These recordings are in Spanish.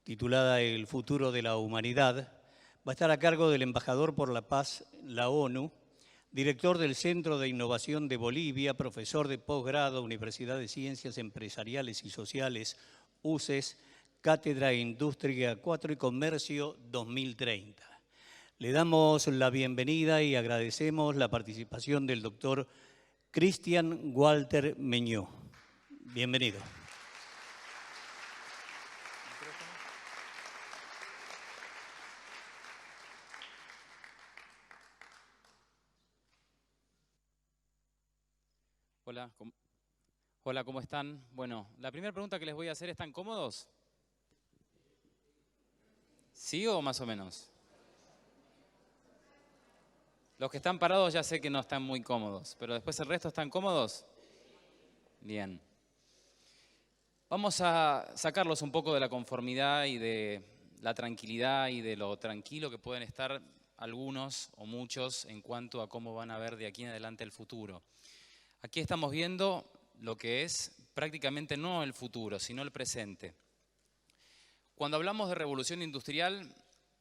titulada El futuro de la humanidad, va a estar a cargo del embajador por la paz, la ONU, director del Centro de Innovación de Bolivia, profesor de posgrado, Universidad de Ciencias Empresariales y Sociales, UCES, Cátedra de Industria 4 y Comercio 2030. Le damos la bienvenida y agradecemos la participación del doctor Cristian Walter Meñó. Bienvenido. Hola, ¿cómo están? Bueno, la primera pregunta que les voy a hacer, ¿están cómodos? ¿Sí o más o menos? Los que están parados ya sé que no están muy cómodos, pero después el resto ¿están cómodos? Bien. Vamos a sacarlos un poco de la conformidad y de la tranquilidad y de lo tranquilo que pueden estar algunos o muchos en cuanto a cómo van a ver de aquí en adelante el futuro. Aquí estamos viendo lo que es prácticamente no el futuro, sino el presente. Cuando hablamos de revolución industrial,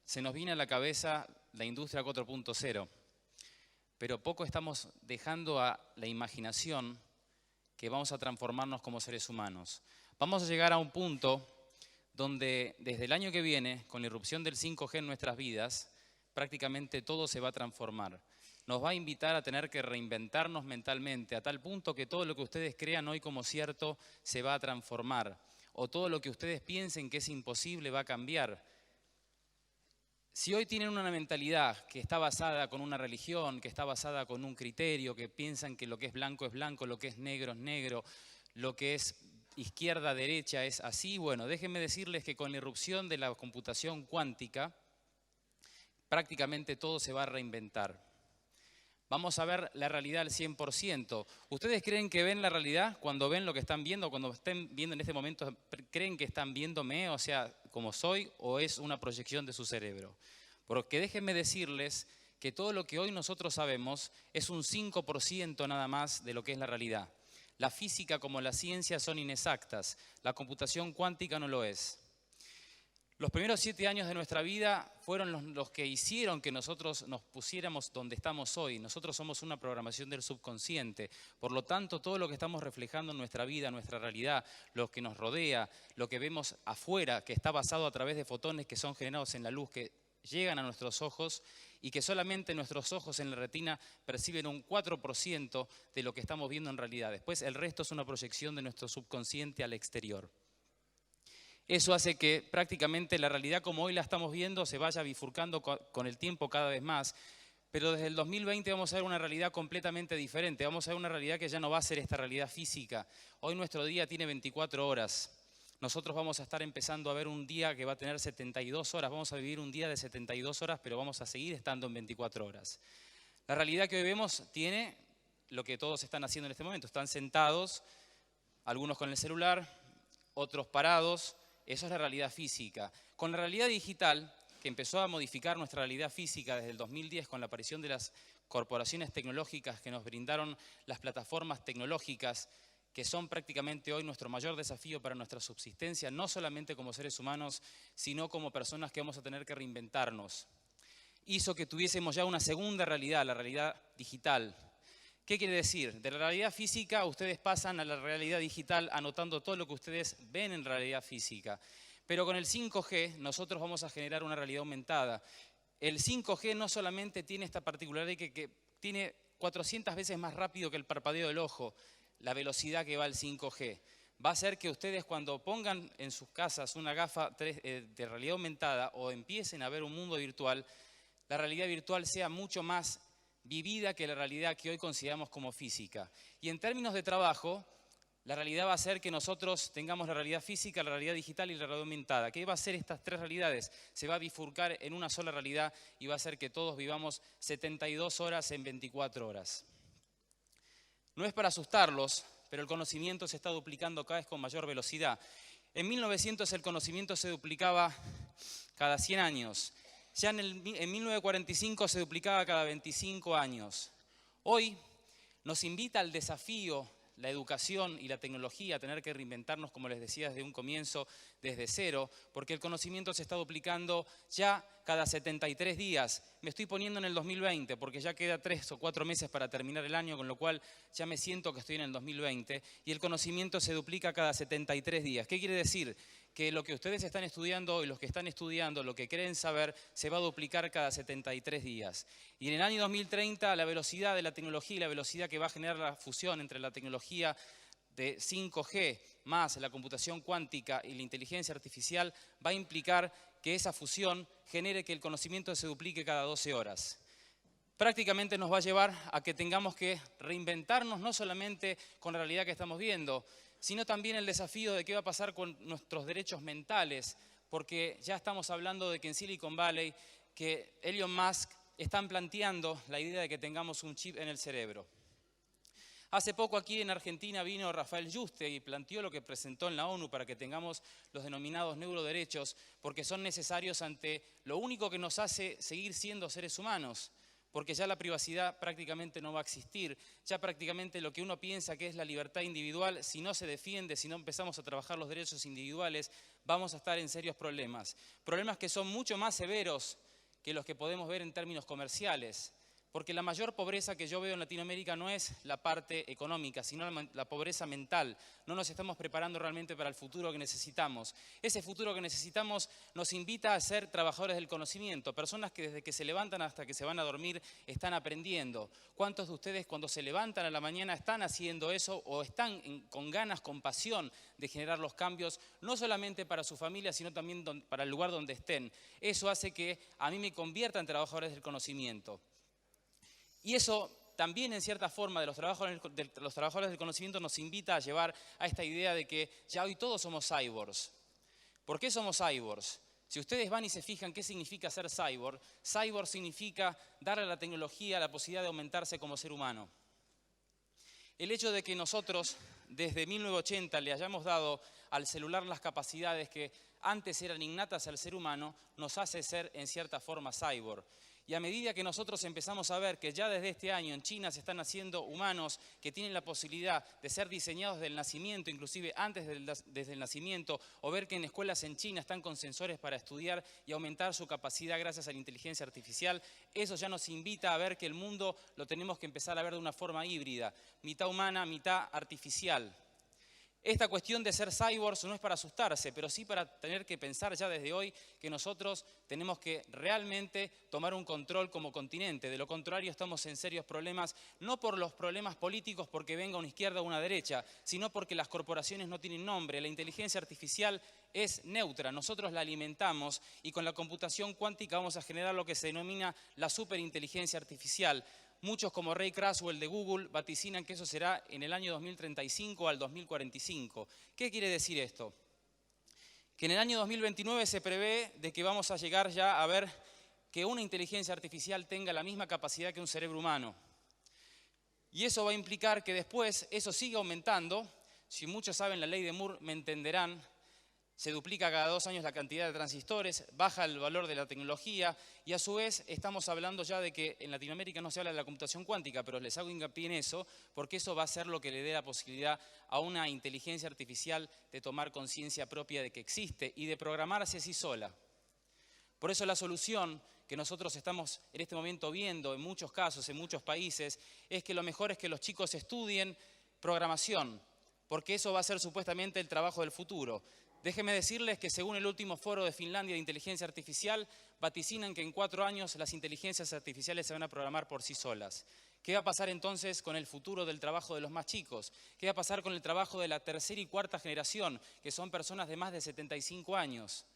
se nos viene a la cabeza la industria 4.0, pero poco estamos dejando a la imaginación que vamos a transformarnos como seres humanos. Vamos a llegar a un punto donde desde el año que viene, con la irrupción del 5G en nuestras vidas, prácticamente todo se va a transformar. Nos va a invitar a tener que reinventarnos mentalmente, a tal punto que todo lo que ustedes crean hoy como cierto se va a transformar, o todo lo que ustedes piensen que es imposible va a cambiar. Si hoy tienen una mentalidad que está basada con una religión, que está basada con un criterio, que piensan que lo que es blanco, lo que es negro, lo que es izquierda, derecha es así, bueno, déjenme decirles que con la irrupción de la computación cuántica, prácticamente todo se va a reinventar. Vamos a ver la realidad al 100%. ¿Ustedes creen que ven la realidad cuando ven lo que están viendo? Cuando estén viendo en este momento, ¿creen que están viéndome, o sea, como soy, o es una proyección de su cerebro? Porque déjenme decirles que todo lo que hoy nosotros sabemos es un 5% nada más de lo que es la realidad. La física como la ciencia son inexactas, la computación cuántica no lo es. Los primeros 7 años de nuestra vida fueron los que hicieron que nosotros nos pusiéramos donde estamos hoy. Nosotros somos una programación del subconsciente. Por lo tanto, todo lo que estamos reflejando en nuestra vida, nuestra realidad, lo que nos rodea, lo que vemos afuera, que está basado a través de fotones que son generados en la luz, que llegan a nuestros ojos y que solamente nuestros ojos en la retina perciben un 4% de lo que estamos viendo en realidad. Después, el resto es una proyección de nuestro subconsciente al exterior. Eso hace que prácticamente la realidad como hoy la estamos viendo se vaya bifurcando con el tiempo cada vez más, pero desde el 2020 vamos a ver una realidad completamente diferente, vamos a ver una realidad que ya no va a ser esta realidad física. Hoy nuestro día tiene 24 horas, nosotros vamos a estar empezando a ver un día que va a tener 72 horas, vamos a vivir un día de 72 horas, pero vamos a seguir estando en 24 horas. La realidad que hoy vemos tiene lo que todos están haciendo en este momento, están sentados, algunos con el celular, otros parados. Eso es la realidad física. Con la realidad digital, que empezó a modificar nuestra realidad física desde el 2010 con la aparición de las corporaciones tecnológicas que nos brindaron las plataformas tecnológicas, que son prácticamente hoy nuestro mayor desafío para nuestra subsistencia, no solamente como seres humanos, sino como personas que vamos a tener que reinventarnos. Hizo que tuviésemos ya una segunda realidad, la realidad digital. ¿Qué quiere decir? De la realidad física ustedes pasan a la realidad digital anotando todo lo que ustedes ven en realidad física. Pero con el 5G nosotros vamos a generar una realidad aumentada. El 5G no solamente tiene esta particularidad que tiene 400 veces más rápido que el parpadeo del ojo, la velocidad que va el 5G. Va a hacer que ustedes cuando pongan en sus casas una gafa de realidad aumentada o empiecen a ver un mundo virtual, la realidad virtual sea mucho más vivida que la realidad que hoy consideramos como física. Y en términos de trabajo, la realidad va a ser que nosotros tengamos la realidad física, la realidad digital y la realidad aumentada. ¿Qué va a hacer estas tres realidades? Se va a bifurcar en una sola realidad y va a hacer que todos vivamos 72 horas en 24 horas. No es para asustarlos, pero el conocimiento se está duplicando cada vez con mayor velocidad. En 1900 el conocimiento se duplicaba cada 100 años. Ya en 1945 se duplicaba cada 25 años. Hoy nos invita al desafío la educación y la tecnología, tener que reinventarnos, como les decía, desde un comienzo, desde cero, porque el conocimiento se está duplicando ya cada 73 días. Me estoy poniendo en el 2020, porque ya queda 3 o 4 meses para terminar el año, con lo cual ya me siento que estoy en el 2020, y el conocimiento se duplica cada 73 días. ¿Qué quiere decir? Que lo que ustedes están estudiando y los que están estudiando, lo que creen saber, se va a duplicar cada 73 días. Y en el año 2030, la velocidad de la tecnología y la velocidad que va a generar la fusión entre la tecnología de 5G más la computación cuántica y la inteligencia artificial va a implicar que esa fusión genere que el conocimiento se duplique cada 12 horas. Prácticamente nos va a llevar a que tengamos que reinventarnos no solamente con la realidad que estamos viendo, sino también el desafío de qué va a pasar con nuestros derechos mentales, porque ya estamos hablando de que en Silicon Valley, que Elon Musk están planteando la idea de que tengamos un chip en el cerebro. Hace poco aquí en Argentina vino Rafael Yuste y planteó lo que presentó en la ONU para que tengamos los denominados neuroderechos, porque son necesarios ante lo único que nos hace seguir siendo seres humanos, porque ya la privacidad prácticamente no va a existir, ya prácticamente lo que uno piensa que es la libertad individual, si no se defiende, si no empezamos a trabajar los derechos individuales, vamos a estar en serios problemas. Problemas que son mucho más severos que los que podemos ver en términos comerciales. Porque la mayor pobreza que yo veo en Latinoamérica no es la parte económica, sino la pobreza mental. No nos estamos preparando realmente para el futuro que necesitamos. Ese futuro que necesitamos nos invita a ser trabajadores del conocimiento, personas que desde que se levantan hasta que se van a dormir están aprendiendo. ¿Cuántos de ustedes cuando se levantan a la mañana están haciendo eso o están con ganas, con pasión de generar los cambios, no solamente para su familia, sino también para el lugar donde estén? Eso hace que a mí me convierta en trabajadores del conocimiento. Y eso también, en cierta forma, de los trabajadores del conocimiento nos invita a llevar a esta idea de que ya hoy todos somos cyborgs. ¿Por qué somos cyborgs? Si ustedes van y se fijan qué significa ser cyborg, cyborg significa darle a la tecnología la posibilidad de aumentarse como ser humano. El hecho de que nosotros, desde 1980, le hayamos dado al celular las capacidades que antes eran innatas al ser humano, nos hace ser, en cierta forma, cyborg. Y a medida que nosotros empezamos a ver que ya desde este año en China se están haciendo humanos que tienen la posibilidad de ser diseñados desde el nacimiento, inclusive antes desde el nacimiento, o ver que en escuelas en China están con sensores para estudiar y aumentar su capacidad gracias a la inteligencia artificial, eso ya nos invita a ver que el mundo lo tenemos que empezar a ver de una forma híbrida, mitad humana, mitad artificial. Esta cuestión de ser cyborgs no es para asustarse, pero sí para tener que pensar ya desde hoy que nosotros tenemos que realmente tomar un control como continente. De lo contrario estamos en serios problemas, no por los problemas políticos porque venga una izquierda o una derecha, sino porque las corporaciones no tienen nombre. La inteligencia artificial es neutra, nosotros la alimentamos y con la computación cuántica vamos a generar lo que se denomina la superinteligencia artificial. Muchos, como Ray Kurzweil de Google, vaticinan que eso será en el año 2035 al 2045. ¿Qué quiere decir esto? Que en el año 2029 se prevé de que vamos a llegar ya a ver que una inteligencia artificial tenga la misma capacidad que un cerebro humano. Y eso va a implicar que después eso siga aumentando. Si muchos saben la ley de Moore, me entenderán. Se duplica cada 2 años la cantidad de transistores, baja el valor de la tecnología y a su vez estamos hablando ya de que en Latinoamérica no se habla de la computación cuántica, pero les hago hincapié en eso porque eso va a ser lo que le dé la posibilidad a una inteligencia artificial de tomar conciencia propia de que existe y de programarse así sola. Por eso la solución que nosotros estamos en este momento viendo en muchos casos, en muchos países, es que lo mejor es que los chicos estudien programación, porque eso va a ser supuestamente el trabajo del futuro. Déjenme decirles que según el último foro de Finlandia de inteligencia artificial, vaticinan que en 4 años las inteligencias artificiales se van a programar por sí solas. ¿Qué va a pasar entonces con el futuro del trabajo de los más chicos? ¿Qué va a pasar con el trabajo de la tercera y cuarta generación, que son personas de más de 75 años,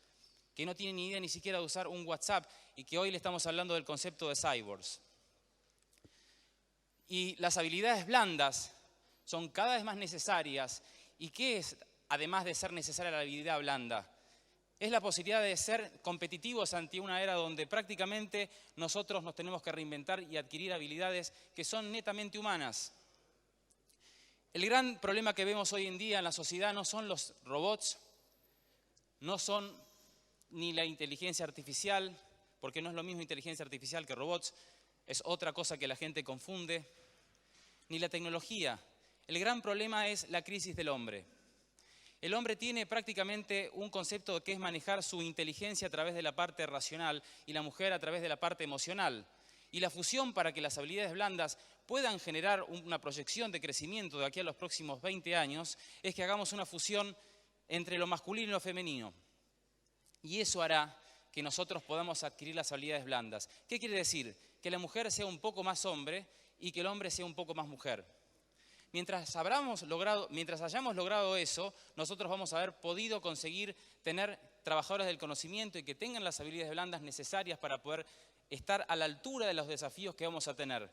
que no tienen ni idea ni siquiera de usar un WhatsApp y que hoy le estamos hablando del concepto de cyborgs? Y las habilidades blandas son cada vez más necesarias. ¿Y qué es? Además de ser necesaria la habilidad blanda, es la posibilidad de ser competitivos ante una era donde prácticamente nosotros nos tenemos que reinventar y adquirir habilidades que son netamente humanas. El gran problema que vemos hoy en día en la sociedad no son los robots, no son ni la inteligencia artificial, porque no es lo mismo inteligencia artificial que robots, es otra cosa que la gente confunde, ni la tecnología. El gran problema es la crisis del hombre. El hombre tiene prácticamente un concepto que es manejar su inteligencia a través de la parte racional y la mujer a través de la parte emocional. Y la fusión para que las habilidades blandas puedan generar una proyección de crecimiento de aquí a los próximos 20 años es que hagamos una fusión entre lo masculino y lo femenino. Y eso hará que nosotros podamos adquirir las habilidades blandas. ¿Qué quiere decir? Que la mujer sea un poco más hombre y que el hombre sea un poco más mujer. Mientras hayamos logrado eso, nosotros vamos a haber podido conseguir tener trabajadores del conocimiento y que tengan las habilidades blandas necesarias para poder estar a la altura de los desafíos que vamos a tener.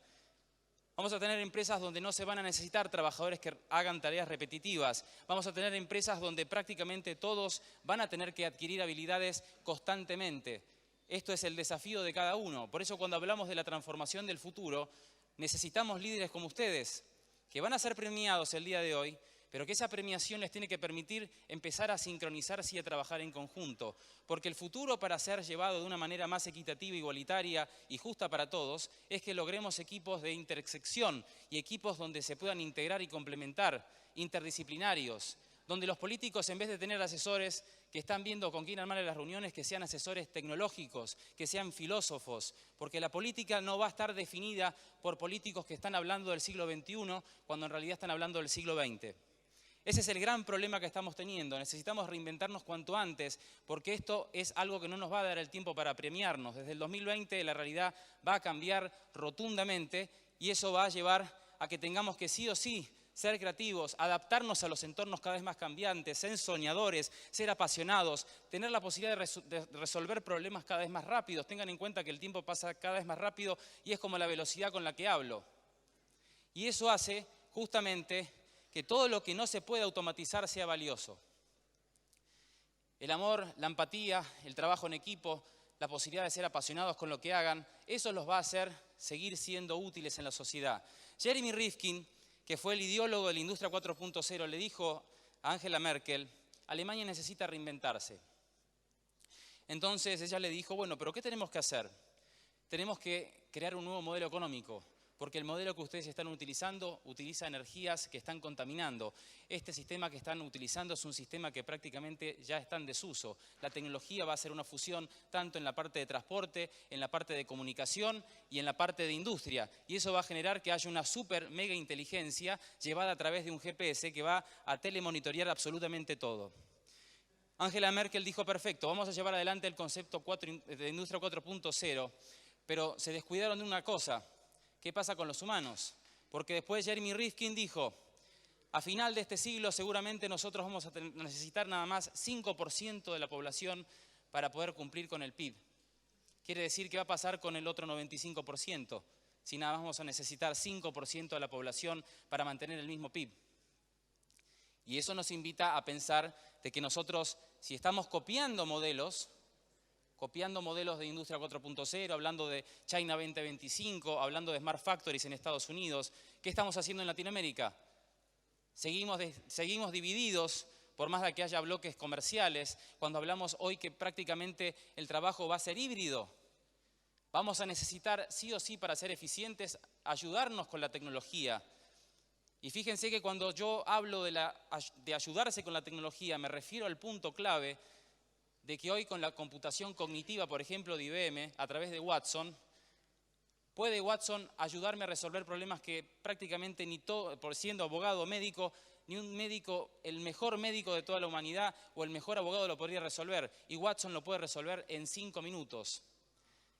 Vamos a tener empresas donde no se van a necesitar trabajadores que hagan tareas repetitivas. Vamos a tener empresas donde prácticamente todos van a tener que adquirir habilidades constantemente. Esto es el desafío de cada uno. Por eso cuando hablamos de la transformación del futuro, necesitamos líderes como ustedes, que van a ser premiados el día de hoy, pero que esa premiación les tiene que permitir empezar a sincronizarse y a trabajar en conjunto. Porque el futuro, para ser llevado de una manera más equitativa, igualitaria y justa para todos, es que logremos equipos de intersección y equipos donde se puedan integrar y complementar, interdisciplinarios, donde los políticos, en vez de tener asesores que están viendo con quién armar las reuniones, que sean asesores tecnológicos, que sean filósofos, porque la política no va a estar definida por políticos que están hablando del siglo XXI, cuando en realidad están hablando del siglo XX. Ese es el gran problema que estamos teniendo. Necesitamos reinventarnos cuanto antes, porque esto es algo que no nos va a dar el tiempo para premiarnos. Desde el 2020 la realidad va a cambiar rotundamente y eso va a llevar a que tengamos que sí o sí ser creativos, adaptarnos a los entornos cada vez más cambiantes, ser soñadores, ser apasionados, tener la posibilidad de resolver problemas cada vez más rápidos. Tengan en cuenta que el tiempo pasa cada vez más rápido y es como la velocidad con la que hablo. Y eso hace justamente que todo lo que no se puede automatizar sea valioso. El amor, la empatía, el trabajo en equipo, la posibilidad de ser apasionados con lo que hagan, eso los va a hacer seguir siendo útiles en la sociedad. Jeremy Rifkin, que fue el ideólogo de la industria 4.0, le dijo a Angela Merkel: Alemania necesita reinventarse. Entonces ella le dijo: bueno, pero ¿qué tenemos que hacer? Tenemos que crear un nuevo modelo económico, porque el modelo que ustedes están utilizando utiliza energías que están contaminando. Este sistema que están utilizando es un sistema que prácticamente ya está en desuso. La tecnología va a ser una fusión tanto en la parte de transporte, en la parte de comunicación y en la parte de industria. Y eso va a generar que haya una super mega inteligencia llevada a través de un GPS que va a telemonitorear absolutamente todo. Angela Merkel dijo: perfecto, vamos a llevar adelante el concepto de industria 4.0, pero se descuidaron de una cosa. ¿Qué pasa con los humanos? Porque después Jeremy Rifkin dijo: a final de este siglo seguramente nosotros vamos a necesitar nada más 5% de la población para poder cumplir con el PIB. Quiere decir que va a pasar con el otro 95%, si nada más vamos a necesitar 5% de la población para mantener el mismo PIB. Y eso nos invita a pensar de que nosotros, si estamos copiando modelos de Industria 4.0, hablando de China 2025, hablando de Smart Factories en Estados Unidos, ¿qué estamos haciendo en Latinoamérica? Seguimos divididos, por más de que haya bloques comerciales, cuando hablamos hoy que prácticamente el trabajo va a ser híbrido. Vamos a necesitar, sí o sí, para ser eficientes, ayudarnos con la tecnología. Y fíjense que cuando yo hablo de ayudarse con la tecnología, me refiero al punto clave de que hoy con la computación cognitiva, por ejemplo, de IBM, a través de Watson, puede Watson ayudarme a resolver problemas que prácticamente ni todo, por siendo abogado o médico, ni un médico, el mejor médico de toda la humanidad o el mejor abogado lo podría resolver. Y Watson lo puede resolver en 5 minutos.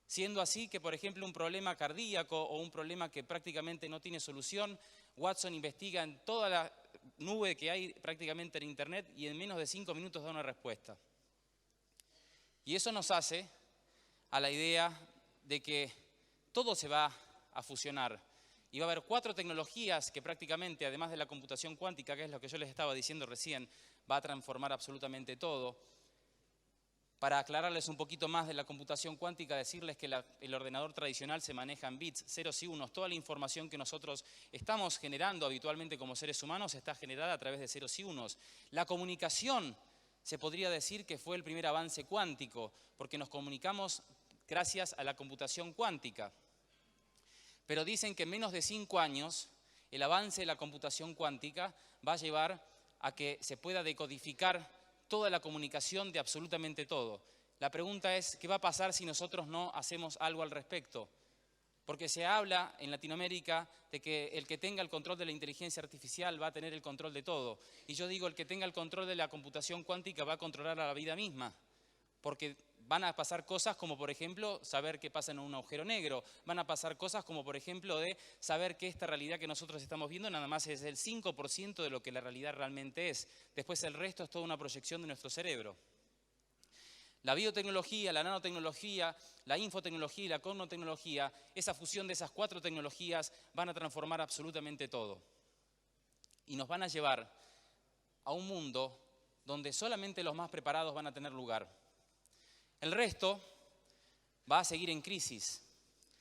Siendo así que, por ejemplo, un problema cardíaco o un problema que prácticamente no tiene solución, Watson investiga en toda la nube que hay prácticamente en Internet y en menos de 5 minutos da una respuesta. Y eso nos hace a la idea de que todo se va a fusionar. Y va a haber 4 tecnologías que prácticamente, además de la computación cuántica, que es lo que yo les estaba diciendo recién, va a transformar absolutamente todo. Para aclararles un poquito más de la computación cuántica, decirles que el ordenador tradicional se maneja en bits, ceros y unos. Toda la información que nosotros estamos generando habitualmente como seres humanos está generada a través de ceros y unos. La comunicación se podría decir que fue el primer avance cuántico, porque nos comunicamos gracias a la computación cuántica. Pero dicen que en menos de 5 años el avance de la computación cuántica va a llevar a que se pueda decodificar toda la comunicación de absolutamente todo. La pregunta es, ¿qué va a pasar si nosotros no hacemos algo al respecto? Porque se habla en Latinoamérica de que el que tenga el control de la inteligencia artificial va a tener el control de todo. Y yo digo, el que tenga el control de la computación cuántica va a controlar a la vida misma. Porque van a pasar cosas como, por ejemplo, saber qué pasa en un agujero negro. Van a pasar cosas como, por ejemplo, de saber que esta realidad que nosotros estamos viendo nada más es el 5% de lo que la realidad realmente es. Después el resto es toda una proyección de nuestro cerebro. La biotecnología, la nanotecnología, la infotecnología y la cognoscitología, esa fusión de esas 4 tecnologías van a transformar absolutamente todo. Y nos van a llevar a un mundo donde solamente los más preparados van a tener lugar. El resto va a seguir en crisis,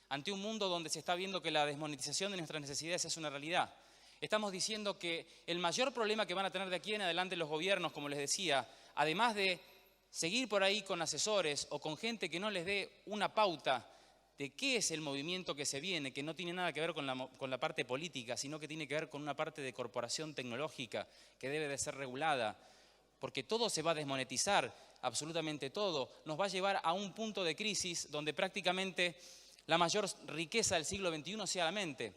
ante un mundo donde se está viendo que la desmonetización de nuestras necesidades es una realidad. Estamos diciendo que el mayor problema que van a tener de aquí en adelante los gobiernos, como les decía, además de seguir por ahí con asesores o con gente que no les dé una pauta de qué es el movimiento que se viene, que no tiene nada que ver con la parte política, sino que tiene que ver con una parte de corporación tecnológica que debe de ser regulada, porque todo se va a desmonetizar, absolutamente todo, nos va a llevar a un punto de crisis donde prácticamente la mayor riqueza del siglo XXI sea la mente.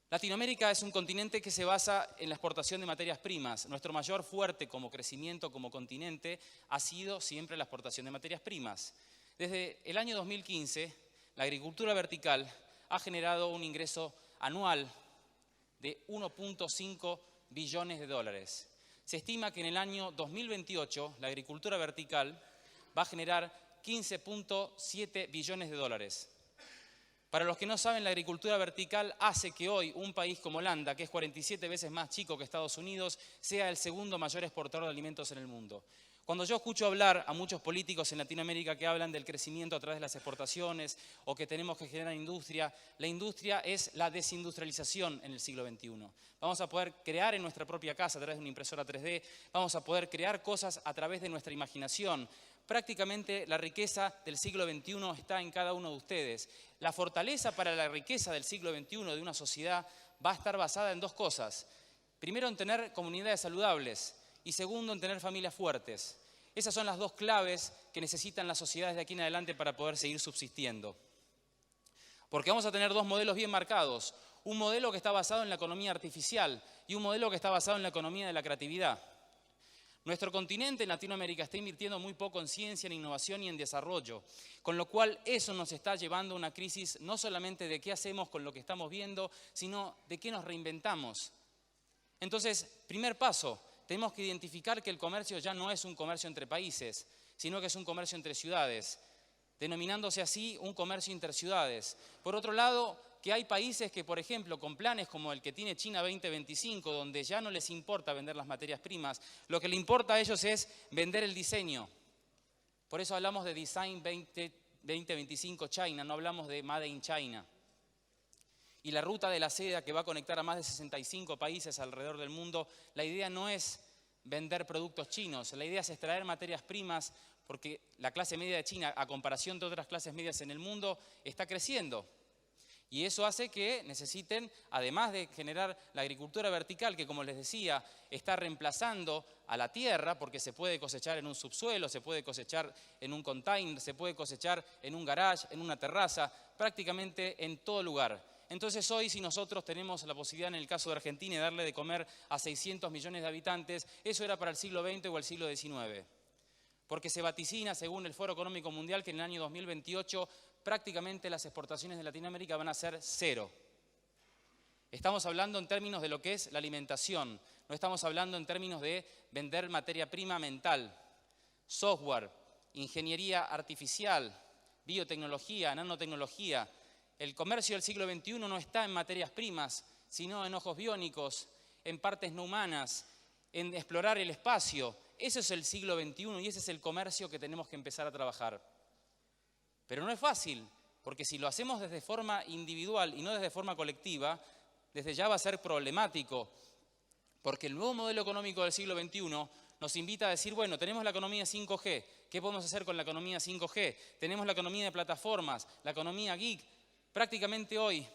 Latinoamérica es un continente que se basa en la exportación de materias primas. Nuestro mayor fuerte como crecimiento, como continente, ha sido siempre la exportación de materias primas. Desde el año 2015, la agricultura vertical ha generado un ingreso anual de 1.5 billones de dólares. Se estima que en el año 2028 la agricultura vertical va a generar 15.7 billones de dólares. Para los que no saben, la agricultura vertical hace que hoy un país como Holanda, que es 47 veces más chico que Estados Unidos, sea el segundo mayor exportador de alimentos en el mundo. Cuando yo escucho hablar a muchos políticos en Latinoamérica que hablan del crecimiento a través de las exportaciones o que tenemos que generar industria, la industria es la desindustrialización en el siglo XXI. Vamos a poder crear en nuestra propia casa a través de una impresora 3D, vamos a poder crear cosas a través de nuestra imaginación. Prácticamente la riqueza del siglo XXI está en cada uno de ustedes. La fortaleza para la riqueza del siglo XXI de una sociedad va a estar basada en 2 cosas. Primero, en tener comunidades saludables y segundo, en tener familias fuertes. Esas son las 2 claves que necesitan las sociedades de aquí en adelante para poder seguir subsistiendo. Porque vamos a tener 2 modelos bien marcados. Un modelo que está basado en la economía artificial y un modelo que está basado en la economía de la creatividad. Nuestro continente en Latinoamérica está invirtiendo muy poco en ciencia, en innovación y en desarrollo, con lo cual eso nos está llevando a una crisis no solamente de qué hacemos con lo que estamos viendo, sino de qué nos reinventamos. Entonces, primer paso, tenemos que identificar que el comercio ya no es un comercio entre países, sino que es un comercio entre ciudades, denominándose así un comercio interciudades. Por otro lado, que hay países que, por ejemplo, con planes como el que tiene China 2025, donde ya no les importa vender las materias primas, lo que le importa a ellos es vender el diseño. Por eso hablamos de Design 2025 China, no hablamos de Made in China. Y la ruta de la seda que va a conectar a más de 65 países alrededor del mundo, la idea no es vender productos chinos, la idea es extraer materias primas, porque la clase media de China, a comparación de otras clases medias en el mundo, está creciendo. Y eso hace que necesiten, además de generar la agricultura vertical, que como les decía, está reemplazando a la tierra, porque se puede cosechar en un subsuelo, se puede cosechar en un container, se puede cosechar en un garage, en una terraza, prácticamente en todo lugar. Entonces hoy, si nosotros tenemos la posibilidad en el caso de Argentina de darle de comer a 600 millones de habitantes, eso era para el siglo XX o el siglo XIX. Porque se vaticina, según el Foro Económico Mundial, que en el año 2028 prácticamente las exportaciones de Latinoamérica van a ser 0. Estamos hablando en términos de lo que es la alimentación, no estamos hablando en términos de vender materia prima mental, software, ingeniería artificial, biotecnología, nanotecnología. El comercio del siglo XXI no está en materias primas, sino en ojos biónicos, en partes no humanas, en explorar el espacio. Ese es el siglo XXI y ese es el comercio que tenemos que empezar a trabajar. Pero no es fácil, porque si lo hacemos desde forma individual y no desde forma colectiva, desde ya va a ser problemático, porque el nuevo modelo económico del siglo XXI nos invita a decir, bueno, tenemos la economía 5G, ¿qué podemos hacer con la economía 5G? Tenemos la economía de plataformas, la economía geek. Prácticamente hoy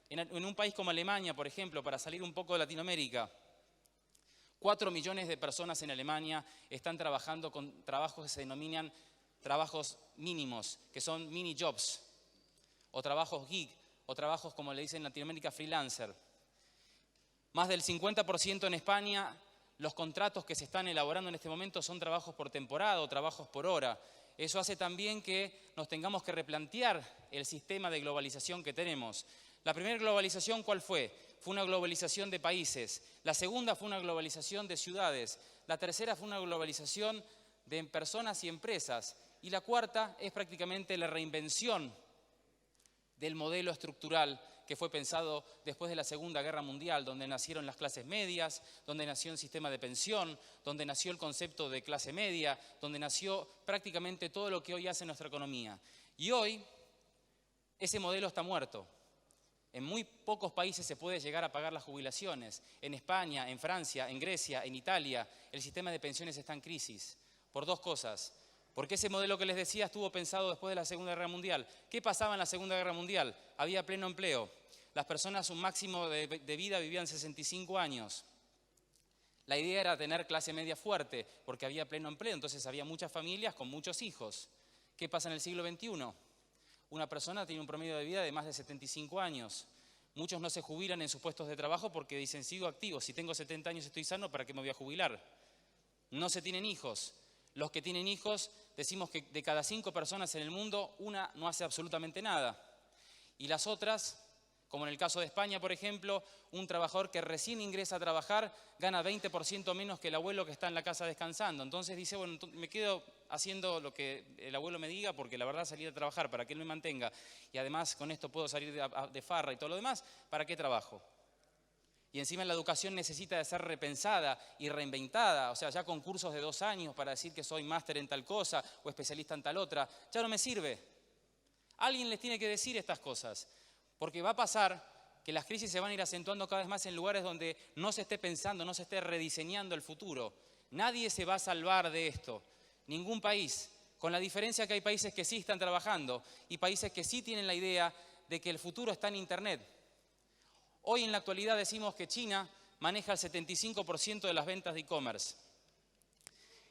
En un país como Alemania, por ejemplo, para salir un poco de Latinoamérica, 4 millones de personas en Alemania están trabajando con trabajos que se denominan trabajos mínimos, que son mini jobs, o trabajos gig, o trabajos, como le dicen en Latinoamérica, freelancer. Más del 50% en España, los contratos que se están elaborando en este momento son trabajos por temporada o trabajos por hora. Eso hace también que nos tengamos que replantear el sistema de globalización que tenemos. La primera globalización, ¿cuál fue? Fue una globalización de países. La segunda fue una globalización de ciudades. La tercera fue una globalización de personas y empresas. Y la cuarta es prácticamente la reinvención del modelo estructural que fue pensado después de la Segunda Guerra Mundial, donde nacieron las clases medias, donde nació el sistema de pensión, donde nació el concepto de clase media, donde nació prácticamente todo lo que hoy hace nuestra economía. Y hoy ese modelo está muerto. En muy pocos países se puede llegar a pagar las jubilaciones. En España, en Francia, en Grecia, en Italia, el sistema de pensiones está en crisis. Por dos cosas. Porque ese modelo que les decía estuvo pensado después de la Segunda Guerra Mundial. ¿Qué pasaba en la Segunda Guerra Mundial? Había pleno empleo. Las personas, un máximo de vida, vivían 65 años. La idea era tener clase media fuerte, porque había pleno empleo, entonces había muchas familias con muchos hijos. ¿Qué pasa en el siglo XXI? Una persona tiene un promedio de vida de más de 75 años. Muchos no se jubilan en sus puestos de trabajo porque dicen, sigo activo, si tengo 70 años estoy sano, ¿para qué me voy a jubilar? No se tienen hijos. Los que tienen hijos, decimos que de cada 5 personas en el mundo, una no hace absolutamente nada. Y las otras, como en el caso de España, por ejemplo, un trabajador que recién ingresa a trabajar gana 20% menos que el abuelo que está en la casa descansando. Entonces dice, bueno, me quedo haciendo lo que el abuelo me diga porque la verdad salir a trabajar para que él me mantenga y además con esto puedo salir de farra y todo lo demás, ¿para qué trabajo? Y encima la educación necesita de ser repensada y reinventada, o sea, ya con cursos de 2 años para decir que soy máster en tal cosa o especialista en tal otra, ya no me sirve. Alguien les tiene que decir estas cosas, porque va a pasar que las crisis se van a ir acentuando cada vez más en lugares donde no se esté pensando, no se esté rediseñando el futuro. Nadie se va a salvar de esto, ningún país, con la diferencia que hay países que sí están trabajando y países que sí tienen la idea de que el futuro está en Internet. Hoy en la actualidad decimos que China maneja el 75% de las ventas de e-commerce.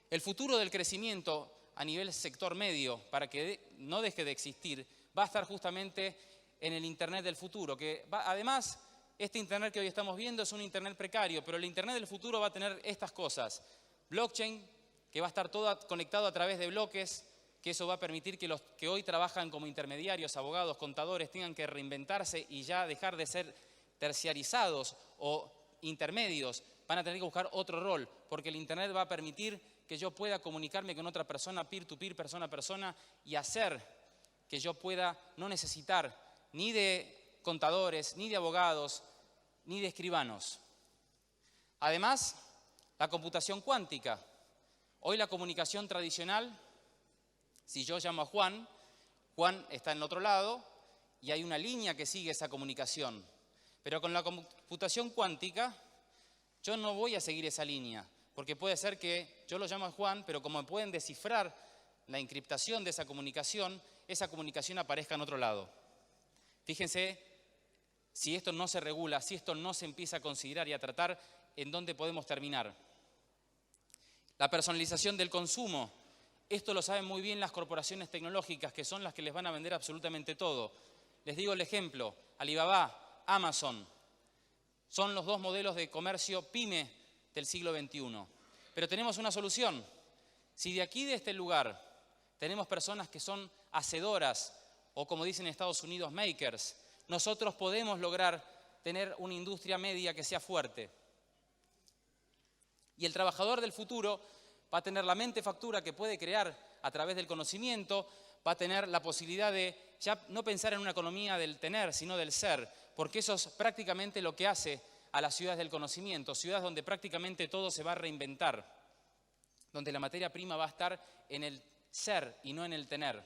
El futuro del crecimiento a nivel sector medio, para que no deje de existir, va a estar justamente en el Internet del futuro. Además, este Internet que hoy estamos viendo es un Internet precario, pero el Internet del futuro va a tener estas cosas. Blockchain, que va a estar todo conectado a través de bloques, que eso va a permitir que los que hoy trabajan como intermediarios, abogados, contadores, tengan que reinventarse y ya dejar de ser terciarizados o intermedios, van a tener que buscar otro rol, porque el Internet va a permitir que yo pueda comunicarme con otra persona, peer-to-peer, persona a persona, y hacer que yo pueda no necesitar ni de contadores, ni de abogados, ni de escribanos. Además, la computación cuántica. Hoy la comunicación tradicional, si yo llamo a Juan, Juan está en el otro lado y hay una línea que sigue esa comunicación. Pero con la computación cuántica, yo no voy a seguir esa línea, porque puede ser que yo lo llamo a Juan, pero como me pueden descifrar la encriptación de esa comunicación aparezca en otro lado. Fíjense, si esto no se regula, si esto no se empieza a considerar y a tratar, ¿en dónde podemos terminar? La personalización del consumo. Esto lo saben muy bien las corporaciones tecnológicas, que son las que les van a vender absolutamente todo. Les digo el ejemplo, Alibaba, Amazon, son los 2 modelos de comercio pyme del siglo XXI. Pero tenemos una solución. Si de aquí, de este lugar, tenemos personas que son hacedoras, o como dicen en Estados Unidos, makers, nosotros podemos lograr tener una industria media que sea fuerte. Y el trabajador del futuro va a tener la mente factura que puede crear a través del conocimiento, va a tener la posibilidad de ya no pensar en una economía del tener, sino del ser, porque eso es prácticamente lo que hace a las ciudades del conocimiento, ciudades donde prácticamente todo se va a reinventar, donde la materia prima va a estar en el ser y no en el tener.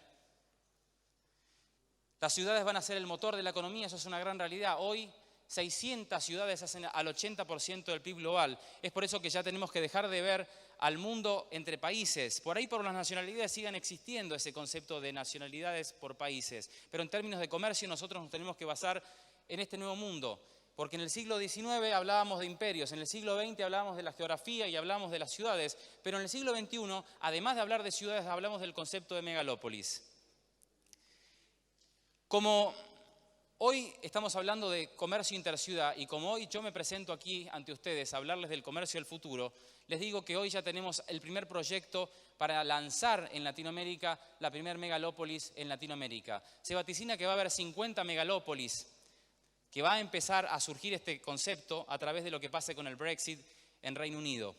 Las ciudades van a ser el motor de la economía, eso es una gran realidad. Hoy 600 ciudades hacen al 80% del PIB global. Es por eso que ya tenemos que dejar de ver al mundo entre países. Por ahí por las nacionalidades sigan existiendo ese concepto de nacionalidades por países. Pero en términos de comercio nosotros nos tenemos que basar en este nuevo mundo. Porque en el siglo XIX hablábamos de imperios, en el siglo XX hablábamos de la geografía y hablábamos de las ciudades, pero en el siglo XXI, además de hablar de ciudades, hablamos del concepto de megalópolis. Como hoy estamos hablando de comercio interciudad y como hoy yo me presento aquí ante ustedes a hablarles del comercio del futuro, les digo que hoy ya tenemos el primer proyecto para lanzar en Latinoamérica la primer megalópolis en Latinoamérica. Se vaticina que va a haber 50 megalópolis, que va a empezar a surgir este concepto a través de lo que pase con el Brexit en Reino Unido.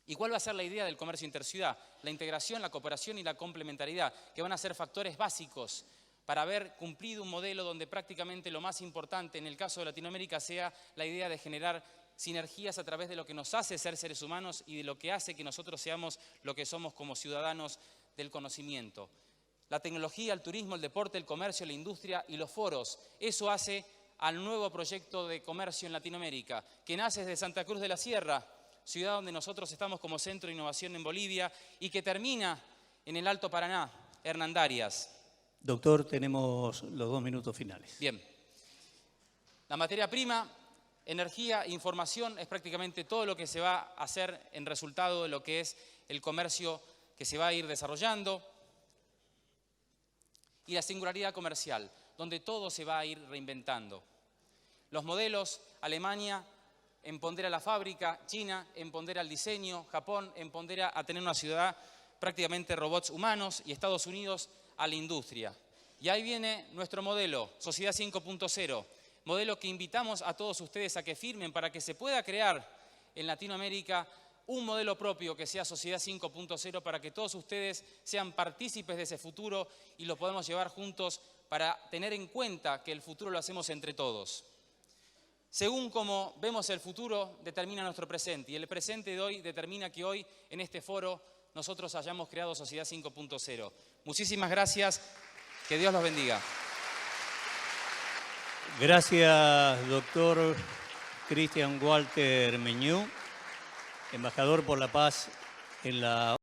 ¿Y cuál va a ser la idea del comercio interciudad? La integración, la cooperación y la complementariedad, que van a ser factores básicos para haber cumplido un modelo donde prácticamente lo más importante en el caso de Latinoamérica sea la idea de generar sinergias a través de lo que nos hace ser seres humanos y de lo que hace que nosotros seamos lo que somos como ciudadanos del conocimiento. La tecnología, el turismo, el deporte, el comercio, la industria y los foros, eso hace al nuevo proyecto de comercio en Latinoamérica, que nace desde Santa Cruz de la Sierra, ciudad donde nosotros estamos como centro de innovación en Bolivia, y que termina en el Alto Paraná, Hernandarias. Doctor, tenemos los 2 minutos finales. Bien. La materia prima, energía, información es prácticamente todo lo que se va a hacer en resultado de lo que es el comercio que se va a ir desarrollando. Y la singularidad comercial, donde todo se va a ir reinventando. Los modelos, Alemania empodera la fábrica, China empodera el diseño, Japón empodera a tener una ciudad prácticamente robots humanos y Estados Unidos a la industria. Y ahí viene nuestro modelo, Sociedad 5.0, modelo que invitamos a todos ustedes a que firmen para que se pueda crear en Latinoamérica un modelo propio que sea Sociedad 5.0 para que todos ustedes sean partícipes de ese futuro y lo podemos llevar juntos para tener en cuenta que el futuro lo hacemos entre todos. Según como vemos el futuro, determina nuestro presente y el presente de hoy determina que hoy en este foro nosotros hayamos creado Sociedad 5.0. Muchísimas gracias, que Dios los bendiga. Gracias, doctor Cristian Walter Meñú, embajador por la paz en la